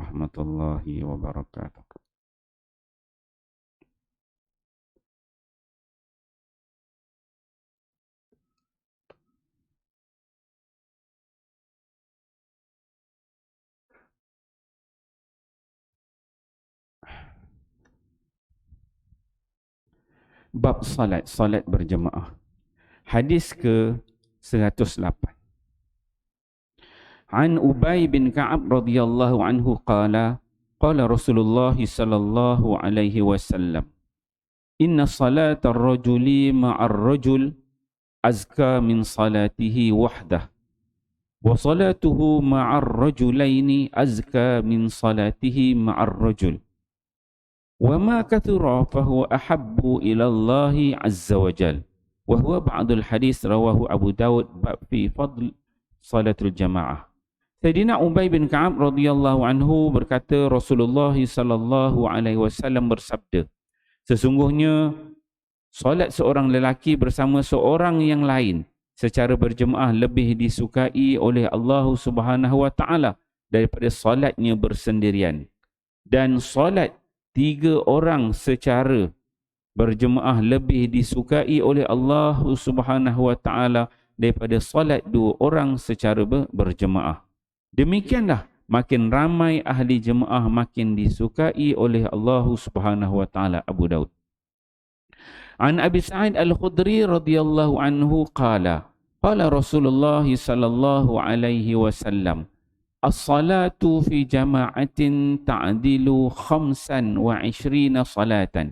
warahmatullahi wabarakatuh. Bab salat berjemaah. Hadis ke 108. An Ubay bin Ka'ab radhiyallahu anhu qala Rasulullah sallallahu alaihi wasallam, inna salata ar-rajuli ma'ar rajul azka min salatihi wahdah wa salatuhu ma'ar rajulaini azka min salatihi ma'ar rajul wa ma kathura fahuwa ahabbu ila Allah azza wa jal wa huwa ba'dul hadis rawahu Abu Dawud bab fi fadl salatul jamaah. Sayyidina Ubay bin Ka'ab radhiyallahu anhu berkata, Rasulullah sallallahu alaihi wasallam bersabda, sesungguhnya solat seorang lelaki bersama seorang yang lain secara berjemaah lebih disukai oleh Allah Subhanahu wa taala daripada solatnya bersendirian. Dan solat 3 orang secara berjemaah lebih disukai oleh Allah Subhanahu wa taala daripada solat 2 orang secara berjemaah. Demikianlah makin ramai ahli jemaah makin disukai oleh Allah Subhanahu wa taala. Abu Daud. An Abi Sa'id Al-Khudri radhiyallahu anhu qala Rasulullah sallallahu alaihi wasallam, as-salatu fi jama'atin ta'dilu 25 salatan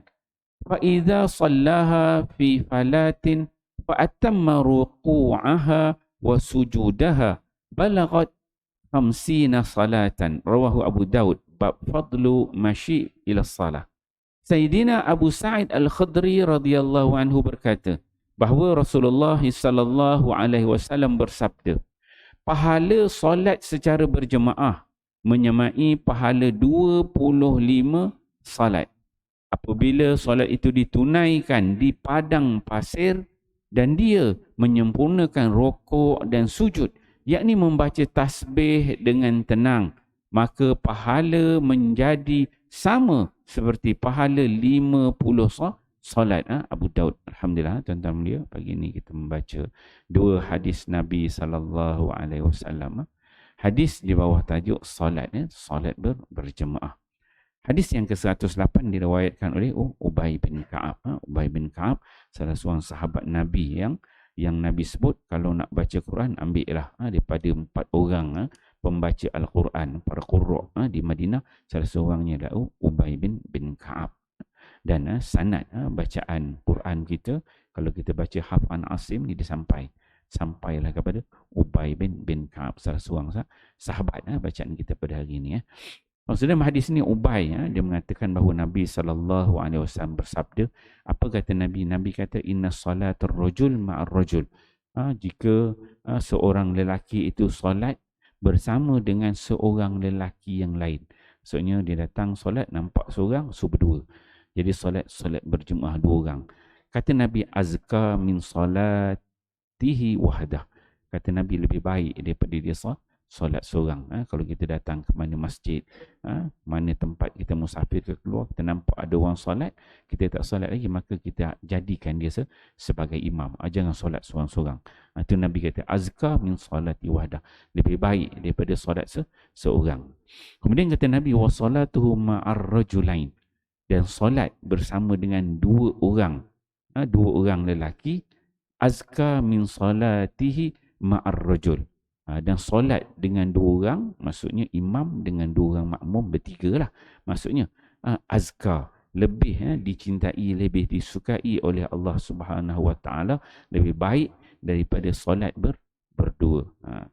fa idza sallaha fi falatin fa atamma ruku'aha wa sujudaha balaghat 50 salatan, rawahu Abu Daud bab fadlu masyi ila salah. Sayyidina Abu Sa'id Al-Khudri radhiyallahu anhu berkata bahawa Rasulullah sallallahu alaihi wasallam bersabda, pahala solat secara berjemaah menyamai pahala 25 salat apabila solat itu ditunaikan di padang pasir dan dia menyempurnakan rukuk dan sujud, yakni membaca tasbih dengan tenang, maka pahala menjadi sama seperti pahala 50 solat. Abu Daud. Alhamdulillah tuan-tuan mulia, pagi ini kita membaca 2 hadis Nabi sallallahu alaihi wasallam. Hadis di bawah tajuk solat, solat berjemaah. Hadis yang ke-108 diriwayatkan oleh Ubay bin Ka'ab. Ubay bin Ka'ab salah seorang sahabat Nabi yang Nabi sebut kalau nak baca Quran ambillah daripada 4 orang pembaca Al-Quran, para qurra di Madinah, salah seorangnya adalah Ubay bin Ka'ab. Dan sanad bacaan Quran kita, kalau kita baca Hafan Asim ni sampailah kepada Ubay bin Ka'ab, salah seorang sahabat bacaan kita pada hari ini. Maksudnya hadis ni Ubay dia mengatakan bahawa Nabi SAW bersabda, apa kata Nabi? Nabi kata inna salatul rajul ma'ar rajul. Jika seorang lelaki itu solat bersama dengan seorang lelaki yang lain. Maksudnya dia datang solat nampak seorang, berdua. Jadi solat berjemaah 2 orang. Kata Nabi azka min salatihi wahdah. Kata Nabi lebih baik daripada dia solat seorang. Kalau kita datang ke mana masjid, mana tempat kita musafir ke keluar, kita nampak ada orang solat, kita tak solat lagi, maka kita jadikan dia sebagai imam. Jangan solat seorang-seorang. Itu Nabi kata azka min salati wahdah, lebih baik daripada solat seorang. Kemudian kata Nabi wa salatuhu ma'ar rajulain, dan solat bersama dengan 2 orang, 2 orang lelaki, azka min salatihi ma'ar rajul. Dan solat dengan 2 orang, maksudnya imam dengan 2 orang makmum, bertiga lah. Maksudnya azka, lebih dicintai, lebih disukai oleh Allah Subhanahu wa taala, lebih baik daripada solat berdua.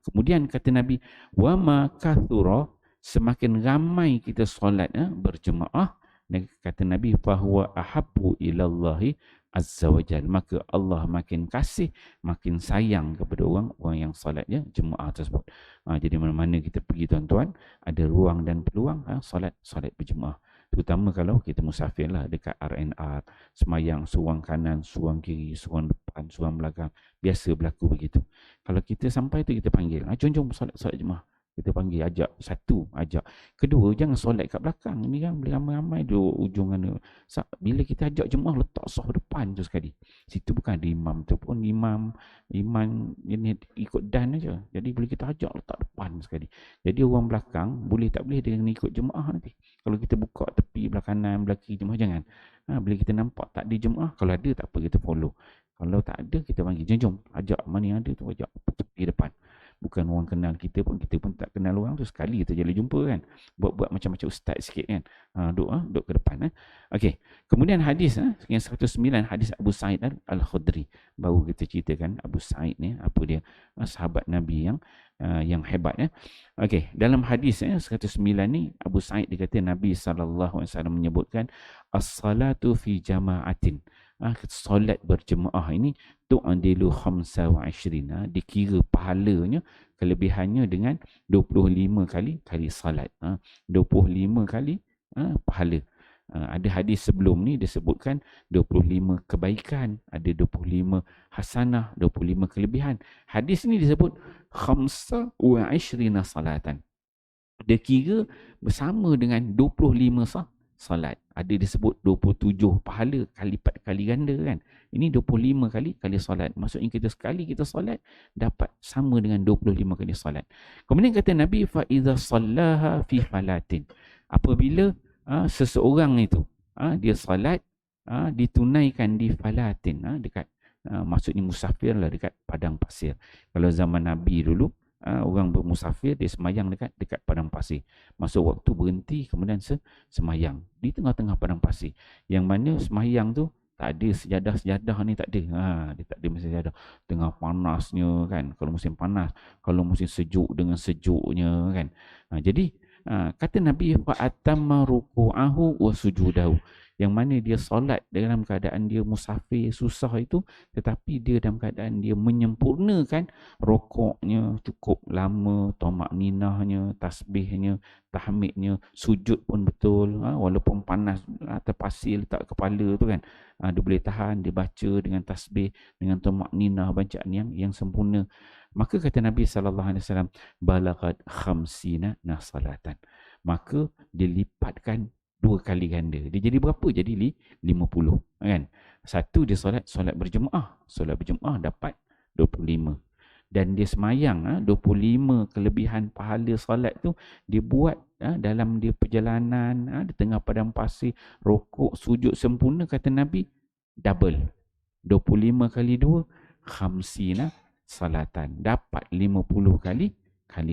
Kemudian kata Nabi, wa ma kathura, semakin ramai kita solat berjemaah, dan kata Nabi fahuwa ahabbu ilallahi azza wa jal, maka Allah makin kasih, makin sayang kepada orang yang salatnya jemaah tersebut. Jadi mana-mana kita pergi tuan-tuan, ada ruang dan peluang salat berjemaah. Terutama kalau kita musafir lah dekat RNR, semayang seorang kanan, seorang kiri, seorang depan, seorang belakang, biasa berlaku begitu. Kalau kita sampai tu kita panggil, jom solat jemaah. Kita panggil ajak. Satu, ajak. Kedua, jangan solat kat belakang. Ni kan boleh ramai-ramai duduk ujung mana. Bila kita ajak jemaah, letak saf depan tu sekali. Situ bukan ada imam tu pun. Imam ini ikut dan aja. Jadi boleh kita ajak letak depan sekali. Jadi orang belakang boleh tak boleh dia ikut jemaah nanti. Kalau kita buka tepi belah kanan, belah kiri jemaah, jangan. Bila kita nampak tak ada jemaah, kalau ada tak apa, kita follow. Kalau tak ada, kita panggil, jom, ajak mana yang ada tu, ajak tepi depan. Bukan orang kenal kita pun tak kenal orang tu, sekali kita jadi jumpa kan. Buat macam-macam ustaz sikit kan. Duduk ke depan. Okey. Kemudian hadis yang 109, hadis Abu Sa'id Al-Khudri. Baru kita ceritakan Abu Sa'id ni, apa dia, sahabat Nabi yang hebat ya. Okey, dalam hadis 109 ni Abu Sa'id dia kata Nabi sallallahu alaihi wasallam menyebutkan as-salatu fi jama'atin. Solat berjemaah ini tu'adilu khamsa wa ishrina, dikira pahalanya, kelebihannya dengan 25 kali salat. 25 kali pahala. Ada hadis sebelum ni disebutkan 25 kebaikan, ada 25 hasanah, 25 kelebihan. Hadis ni disebut khamsa wa ishrina salatan. Dia kira bersama dengan 25 salat. Ada disebut 27 pahala, lipat kali ganda kan. Ini 25 kali salat. Maksudnya kita solat dapat sama dengan 25 kali solat. Kemudian kata Nabi, fa idza sallaha fi falatin. Apabila seseorang itu dia solat ditunaikan di falatin, dekat maksudnya musafir lah, dekat padang pasir. Kalau zaman Nabi dulu, orang bermusafir, dia semayang dekat padang pasir. Masuk waktu berhenti, kemudian semayang di tengah-tengah padang pasir. Yang mana semayang tu tak ada sejadah ni, tak ada. Dia tak ada sejadah. Tengah panasnya kan, kalau musim panas, kalau musim sejuk dengan sejuknya kan. Jadi kata Nabi, fa atamma ruku'ahu wa sujudahu. Yang mana dia solat dalam keadaan dia musafir, susah itu, tetapi dia dalam keadaan dia menyempurnakan rokoknya cukup lama, tomak ninahnya, tasbihnya, tahmidnya, sujud pun betul, walaupun panas atas pasir letak kepala tu kan, dia boleh tahan, dia baca dengan tasbih, dengan tomak ninah, bacaan yang sempurna. Maka kata Nabi SAW, balaghat khamsina nasalatan. Maka dilipatkan 2 kali ganda. Dia jadi berapa? Jadi 50 kan. Satu dia solat berjemaah. Solat berjemaah dapat 25. Dan dia semayang 25 kelebihan pahala solat tu dia buat dalam dia perjalanan di tengah padang pasir, rokok, sujud sempurna, kata Nabi double. 25 kali 2 khamsina salatan. Dapat 50 kali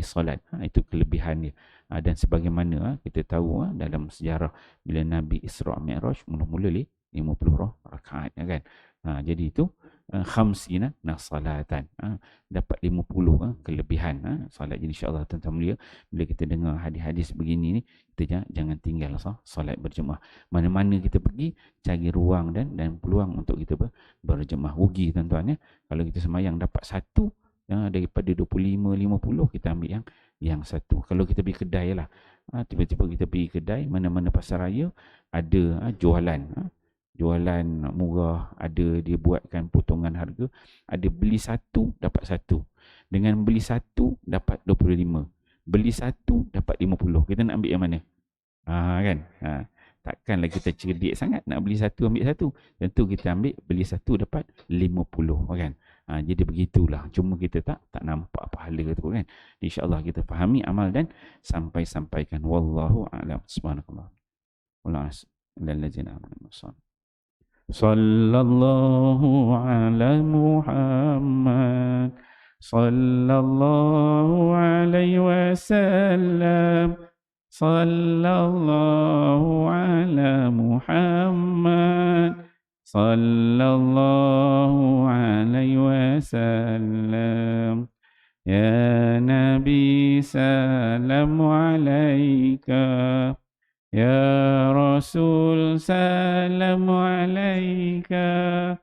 solat. Itu kelebihan dia. Dan sebagaimana kita tahu dalam sejarah bila Nabi Isra' Mi'raj, mula-mula 50 rakaat kan. Jadi itu khamsina salatan. Dapat 50 kelebihan solat. Jadi insya-Allah tuan-tuan mulia, bila kita dengar hadis-hadis begini ni, kita jangan tinggal solat berjemaah. Mana-mana kita pergi, cari ruang dan peluang untuk kita berjemaah. Rugi tuan-tuan ya. Kalau kita semayang dapat satu daripada 25-50, kita ambil yang satu. Kalau kita pergi kedai lah, tiba-tiba kita pergi kedai, mana-mana pasar raya ada jualan murah, ada dia buatkan potongan harga, ada beli satu dapat satu, dengan beli satu dapat 25, beli satu dapat 50. Kita nak ambil yang mana? Kan? Takkanlah kita cerdik sangat nak beli satu ambil satu. Tentu kita ambil beli satu dapat 50 kan. Jadi begitulah. Cuma kita tak nampak pahala tu kan. InsyaAllah kita fahami, amal dan sampaikan. Wallahu a'lam. Subhanallah. Wallahu a'lam. Sallallahu ala Muhammad. Sallallahu alaihi wasallam. Sallallahu ala Muhammad. Sallallahu alaihi wasallam. Ya Nabi salam alaika. Ya Rasul salam alaika.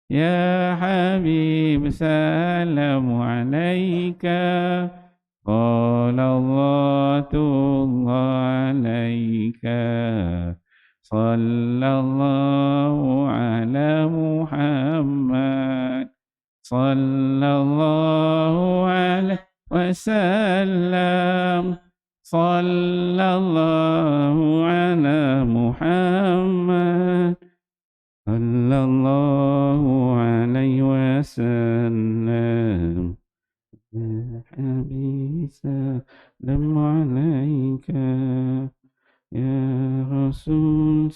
Ya Habib salam alaika. Salatullah alaika. Sallallahu ala Muhammad. Sallallahu ala وسلم صلى الله على محمد صلى الله عليه وسلم يا حبيبي سلام عليك يا رسول